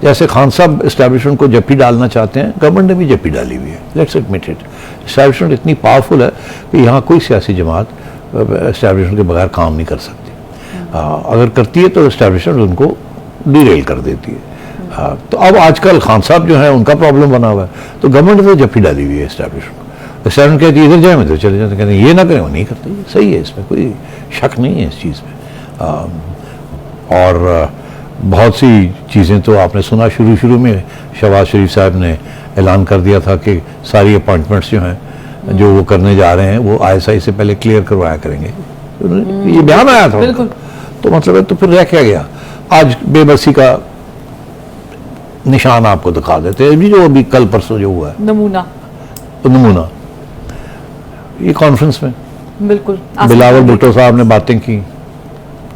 जैसे खान साहब इस्टेब्लिशमेंट को जप्पी डालना चाहते हैं, गवर्नमेंट ने भी जप्पी डाली हुई है, लेट्स एडमिट इट। इस्टेब्लिशमेंट इतनी पावरफुल है कि यहाँ कोई सियासी जमात इस्टेब्लिशमेंट के बगैर काम नहीं कर सकती। अगर करती है तो इस्टेब्लिशमेंट उनको डिरेल कर देती है। तो अब आजकल खान साहब जो है उनका प्रॉब्लम बना हुआ है, तो गवर्नमेंट ने जप्पी डाली हुई है इस्टेब्लिशमेंट। इस्टेब्लिशमेंट कहती है इधर जाए, मैं तो चले जाते, कहते हैं ये ना करें, वो नहीं करते। सही है, इसमें कोई शक नहीं है इस चीज़ में। और बहुत सी चीज़ें तो आपने सुना, शुरू में शहबाज शरीफ साहब ने ऐलान कर दिया था कि सारी अपॉइंटमेंट्स जो हैं जो वो करने जा रहे हैं वो ISI से पहले क्लियर करवाया करेंगे। ये बयान आया था, तो मतलब है, तो फिर रह क्या गया? आज बेबसी का निशान आपको दिखा देते हैं, जो अभी कल परसों जो हुआ है, नमूना ये कॉन्फ्रेंस में बिल्कुल बिलावल भुट्टो साहब ने बातें की,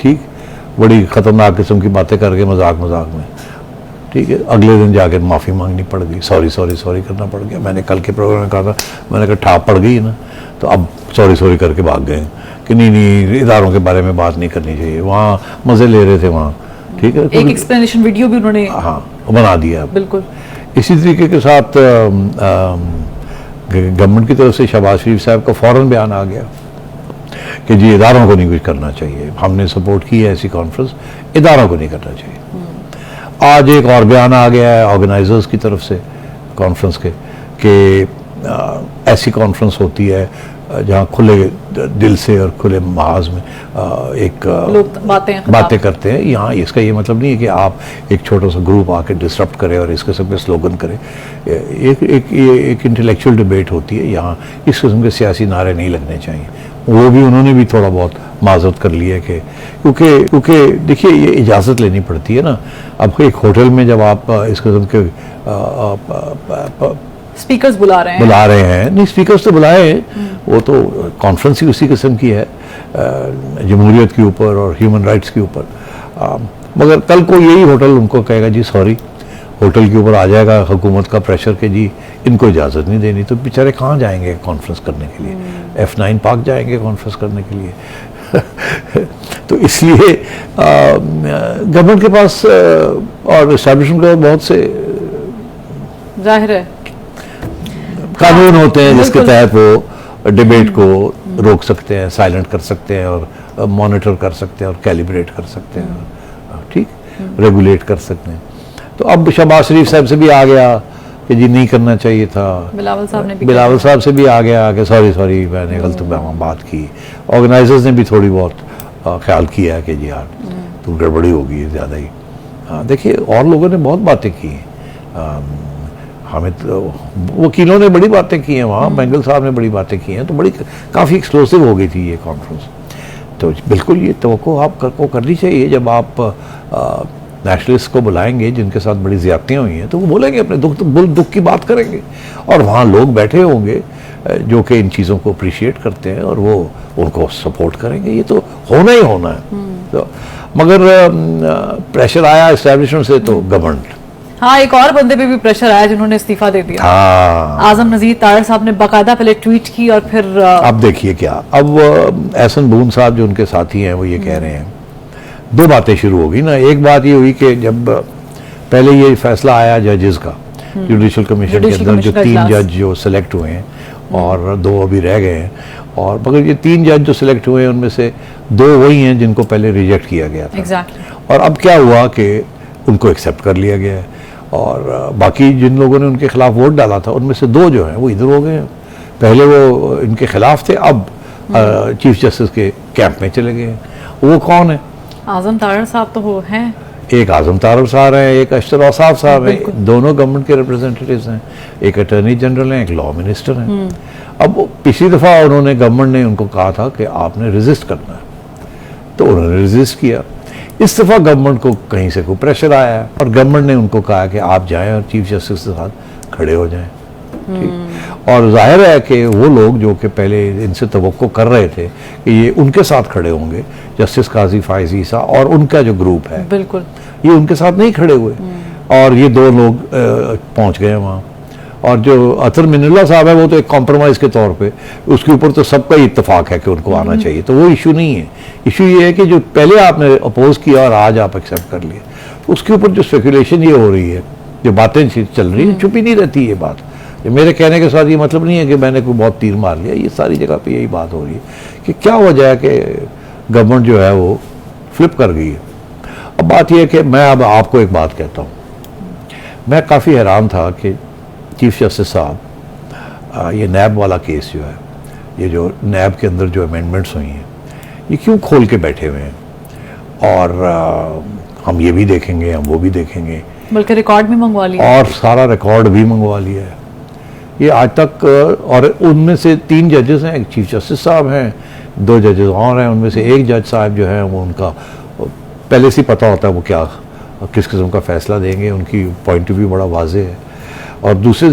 ठीक, बड़ी खतरनाक किस्म की बातें करके मजाक में, ठीक है। अगले दिन जाकर माफ़ी मांगनी पड़ गई, सॉरी करना पड़ गया। मैंने कल के प्रोग्राम में कहा था, मैंने कहा ठाप पड़ गई ना, तो अब सॉरी करके भाग गए कि नहीं इदारों के बारे में बात नहीं करनी चाहिए। वहाँ मज़े ले रहे थे वहाँ, ठीक है। एक एक्सप्लेनेशन वीडियो भी उन्होंने बना दिया। बिल्कुल इसी तरीके के साथ गवर्नमेंट की तरफ से शहबाज शरीफ साहब का फौरन बयान आ गया कि जी इदारों को नहीं कुछ करना चाहिए, हमने सपोर्ट की है ऐसी कॉन्फ्रेंस, इदारों को नहीं करना चाहिए। आज एक और बयान आ गया है ऑर्गेनाइजर्स की तरफ से कॉन्फ्रेंस के कि ऐसी कॉन्फ्रेंस होती है जहाँ खुले दिल से और खुले महाज में एक लोग बातें करते हैं। यहाँ इसका ये मतलब नहीं है कि आप एक छोटा सा ग्रुप आके डिसरप्ट करें और इस किस्म के स्लोगन करें। एक इंटेलेक्चुअल डिबेट होती है, यहाँ इस किस्म के सियासी नारे नहीं लगने चाहिए। वो भी उन्होंने भी थोड़ा बहुत माजरत कर लिया कि क्योंकि देखिए ये इजाज़त लेनी पड़ती है ना। अब एक होटल में जब आप इस किस्म के स्पीकर्स बुला रहे हैं, नहीं स्पीकर्स तो बुलाए हैं, वो तो कॉन्फ्रेंस ही उसी किस्म की है जमहूरियत के ऊपर और ह्यूमन राइट्स के ऊपर। मगर कल को यही होटल उनको कहेगा जी सॉरी, होटल के ऊपर आ जाएगा हुकूमत का प्रेशर कि जी इनको इजाज़त नहीं देनी, तो बेचारे कहाँ जाएंगे कॉन्फ्रेंस करने के लिए? F9 पार्क जाएंगे कॉन्फ्रेंस करने के लिए। तो इसलिए गवर्नमेंट के पास और एस्टैब्लिशमेंट के बहुत से जाहिर है कानून होते हैं जिसके तहत वो डिबेट को रोक सकते हैं, साइलेंट कर सकते हैं और मॉनिटर कर सकते हैं और कैलिब्रेट कर सकते हैं, ठीक, रेगुलेट कर सकते हैं। तो अब शहबाज शरीफ साहब से भी आ गया कि जी नहीं करना चाहिए था, बिलावल साहब से भी आ गया कि सॉरी मैंने गलत बात की। ऑर्गेनाइजर्स ने भी थोड़ी बहुत ख्याल किया कि जी यार तो गड़बड़ी होगी ज़्यादा ही। देखिए और लोगों ने बहुत बातें की, हमें तो वकीलों ने बड़ी बातें की हैं वहाँ, बेंगल साहब ने बड़ी बातें की हैं, तो बड़ी काफ़ी एक्सप्लोसिव हो गई थी ये कॉन्फ्रेंस। तो बिल्कुल ये तवक्को आपको करनी चाहिए जब आप नेशनलिस्ट को बुलाएंगे जिनके साथ बड़ी ज़्यादतियाँ हुई हैं, तो वो बोलेंगे अपने दुख की बात करेंगे, और वहाँ लोग बैठे होंगे जो कि इन चीज़ों को अप्रिशिएट करते हैं और वो उनको सपोर्ट करेंगे। ये तो होना ही होना है। तो मगर प्रेशर आया एस्टैब्लिशमेंट से तो गवर्नमेंट, हाँ, एक और बंदे पे भी प्रेशर आया जिन्होंने इस्तीफा दे दिया। आजम नज़ीर तारड़ साहब ने बाकायदा पहले ट्वीट की और फिर अब देखिए क्या, अब एहसन बून साहब जो उनके साथी हैं वो ये कह रहे हैं, दो बातें शुरू होगी ना। एक बात ये हुई कि जब पहले ये फैसला आया जजेस का, जुडिशल कमीशन के अंदर जो 3 जज जो सिलेक्ट हुए हैं और 2 अभी रह गए हैं, और मगर ये 3 जज जो सिलेक्ट हुए हैं उनमें से 2 वही हैं जिनको पहले रिजेक्ट किया गया था। और अब क्या हुआ कि उनको एक्सेप्ट कर लिया गया है, और बाकी जिन लोगों ने उनके खिलाफ वोट डाला था उनमें से 2 जो हैं वो इधर हो गए हैं। पहले वो इनके खिलाफ थे, अब चीफ जस्टिस के कैंप में चले गए हैं। वो कौन है? आजम तारड़ साहब तो वो हैं, एक आजम तारड़ साहब हैं, एक अशतर औसाफ साहब हैं, दोनों गवर्नमेंट के रिप्रेजेंटेटिव्स हैं, एक अटॉर्नी जनरल हैं, एक लॉ मिनिस्टर हैं। अब पिछली दफ़ा उन्होंने गवर्नमेंट ने उनको कहा था कि आपने रेजिस्ट करना है, तो उन्होंने रेजिस्ट किया। इस दफ़ा गवर्नमेंट को कहीं से कोई प्रेशर आया है और गवर्नमेंट ने उनको कहा कि आप जाएं और चीफ जस्टिस के साथ खड़े हो जाएं, ठीक। और जाहिर है कि वो लोग जो कि पहले इनसे तवक्को कर रहे थे कि ये उनके साथ खड़े होंगे, जस्टिस काजी फायज ईसा और उनका जो ग्रुप है, बिल्कुल ये उनके साथ नहीं खड़े हुए, और ये 2 लोग पहुंच गए वहाँ। और जो अतर मिनुल्लाह साहब है वो तो एक कॉम्प्रोमाइज़ के तौर पे, उसके ऊपर तो सबका ही इत्तेफाक है कि उनको आना चाहिए, तो वो इशू नहीं है। इशू ये है कि जो पहले आपने अपोज किया और आज आप एक्सेप्ट कर लिए, उसके ऊपर जो स्पेकुलेशन ये हो रही है, जो बातें चल रही है, छुपी नहीं रहती ये बात। ये मेरे कहने के साथ ये मतलब नहीं है कि मैंने कोई बहुत तीर मार लिया, ये सारी जगह पे यही बात हो रही है कि क्या वजह है कि गवर्नमेंट जो है वो फ्लिप कर गई है। अब बात यह है कि मैं अब आपको एक बात कहता हूँ, मैं काफ़ी हैरान था कि चीफ जस्टिस साहब ये नैब वाला केस जो है, ये जो नैब के अंदर जो अमेंडमेंट्स हुई हैं, ये क्यों खोल के बैठे हुए हैं, और हम ये भी देखेंगे, हम वो भी देखेंगे, बल्कि रिकॉर्ड भी मंगवा लिया और सारा रिकॉर्ड भी मंगवा लिया है। ये आज तक, और उनमें से 3 जजेस हैं, एक चीफ जस्टिस साहब हैं, 2 जजेस और हैं, उनमें से एक जज साहब जो हैं वो उनका पहले से पता होता है वो क्या किस किस्म का फैसला देंगे, उनकी पॉइंट ऑफ व्यू बड़ा वाज़ेह है। और दूसरे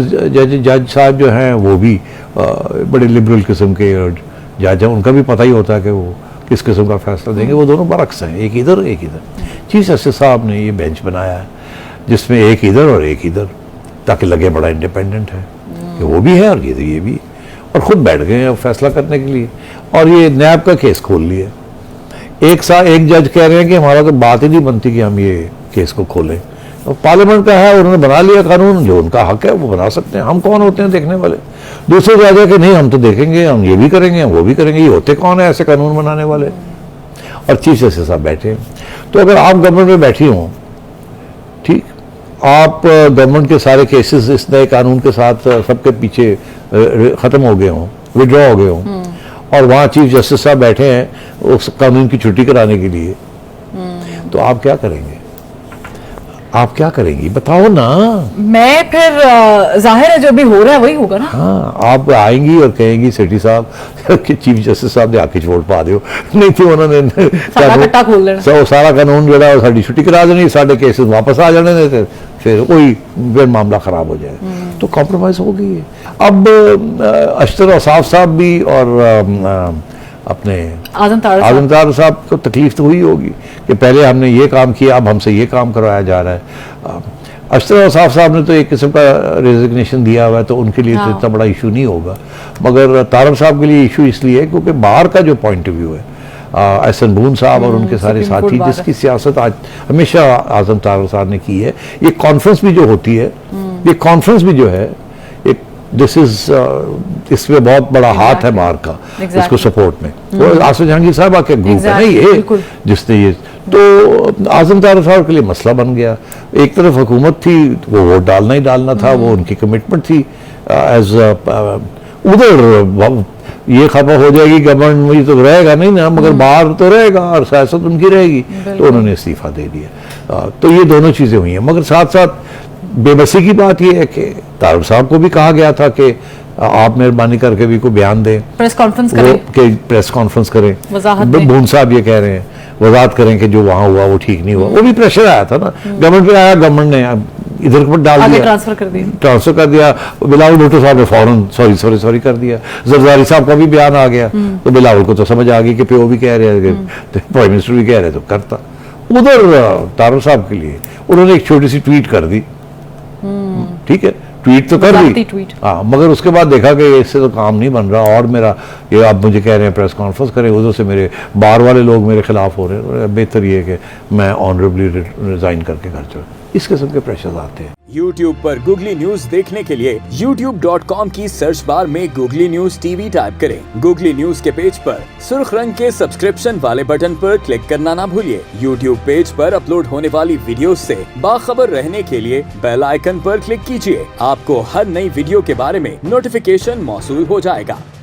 जज साहब जो हैं वो भी बड़े लिबरल किस्म के जज हैं, उनका भी पता ही होता है कि वो किस किस्म का फैसला देंगे। वो दोनों बरक्स हैं, एक इधर एक इधर। चीफ जस्टिस साहब ने ये बेंच बनाया है जिसमें एक इधर और एक इधर, ताकि लगे बड़ा इंडिपेंडेंट है कि वो भी है और ये भी, और ख़ुद बैठ गए हैं फैसला करने के लिए। और ये नैब का केस खोल लिया। एक जज कह रहे हैं कि हमारा तो बात ही नहीं बनती कि हम ये केस को खोलें। तो पार्लियामेंट का है, उन्होंने बना लिया कानून, जो उनका हक है वो बना सकते हैं, हम कौन होते हैं देखने वाले। दूसरे जज है कि नहीं हम तो देखेंगे, हम ये भी करेंगे, हम वो भी करेंगे, ये होते कौन है ऐसे कानून बनाने वाले। और चीफ जस्टिस साहब बैठे हैं। तो अगर आप गवर्नमेंट में बैठी हों, ठीक, आप गवर्नमेंट के सारे केसेस इस नए कानून के साथ सबके पीछे ख़त्म हो गए हों, विड्रॉ हो गए हों, और वहाँ चीफ जस्टिस साहब बैठे हैं उस कानून की छुट्टी कराने के लिए, तो आप क्या करेंगे? आप क्या करेंगी बताओ ना। मैं फिर जाहिर है जो भी हो रहा है वही होगा ना। हाँ, आप आएंगी और कहेंगी सेठी साहब कि चीफ जस्टिस साहब ने आके छोड़ पा दो, नहीं थी उन्होंने कट्टा खोल देना, सारा कानून जो है साड़ी छुट्टी करा देनी, साढ़े केसेस वापस आ जाने देते, फिर वही फिर मामला खराब हो जाए। तो कॉम्प्रोमाइज हो गई है। अब अशतर औसाफ साहब भी और अपने आजम तार साहब को तकलीफ तो हुई होगी कि पहले हमने ये काम किया, अब हमसे ये काम करवाया जा रहा है। अशतर औसाफ साहब ने तो एक किस्म का रेजिग्नेशन दिया हुआ है, तो उनके लिए तो इतना बड़ा इशू नहीं होगा, मगर तारड़ साहब के लिए इशू इसलिए है क्योंकि बाहर का जो पॉइंट ऑफ व्यू है, एहसन बून साहब और उनके सारे साथी, जिसकी सियासत आज हमेशा आजम तारड़ साहब ने की है। ये कॉन्फ्रेंस भी जो होती है, ये कॉन्फ्रेंस भी जो है, दिस इज इसमें बहुत बड़ा हाथ है बाहर का इसको सपोर्ट में। वो आसिफ जहांगीर साहब के ग्रुप है ना ये, जिसने ये, तो आजम तारड़ साहब के लिए मसला बन गया। एक तरफ हुकूमत थी, वो वोट डालना ही डालना था, वो उनकी कमिटमेंट थी एज उधर ये खबर हो जाएगी गवर्नमेंट में तो रहेगा नहीं ना, मगर बाहर तो रहेगा और सियासत उनकी रहेगी, तो उन्होंने इस्तीफा दे दिया। तो ये दोनों चीज़ें हुई हैं, मगर साथ साथ बेबसी की बात यह है कि तारड़ साहब को भी कहा गया था कि आप मेहरबानी करके भी कोई बयान दें, प्रेस कॉन्फ्रेंस करें, प्रेस कॉन्फ्रेंस करें, बून साहब ये कह रहे हैं वजाहत करें कि जो वहाँ हुआ वो ठीक नहीं हुआ। वो भी प्रेशर आया था ना, गवर्नमेंट पे आया, गवर्नमेंट ने इधर पर डाल दिया, ट्रांसफर कर दिया। बिलावल भुट्टो साहब ने फौरन सॉरी कर दिया। जरदारी साहब का भी बयान आ गया, तो बिलावल को तो समझ आ गई कि पीओ भी कह रहे हैं, प्राइम मिनिस्टर भी कह रहे, तो करता। उधर तारड़ साहब के लिए उन्होंने एक छोटी सी ट्वीट कर दी, ठीक है, ट्वीट तो कर दी, हाँ, मगर उसके बाद देखा कि इससे तो काम नहीं बन रहा, और मेरा ये आप मुझे कह रहे हैं प्रेस कॉन्फ्रेंस करें, उधर से मेरे बाहर वाले लोग मेरे खिलाफ हो रहे हैं, बेहतर ये है कि मैं ऑनरेबली रिजाइन करके घर चला। इस किस्म के प्रेशर आते हैं। YouTube पर गूगली न्यूज देखने के लिए youtube.com की सर्च बार में गूगली न्यूज टीवी टाइप करें। गूगली न्यूज के पेज पर सुर्ख रंग के सब्सक्रिप्शन वाले बटन पर क्लिक करना ना भूलिए। YouTube पेज पर अपलोड होने वाली वीडियो से बाखबर रहने के लिए बेल आइकन पर क्लिक कीजिए। आपको हर नई वीडियो के बारे में नोटिफिकेशन मौसूल हो जाएगा।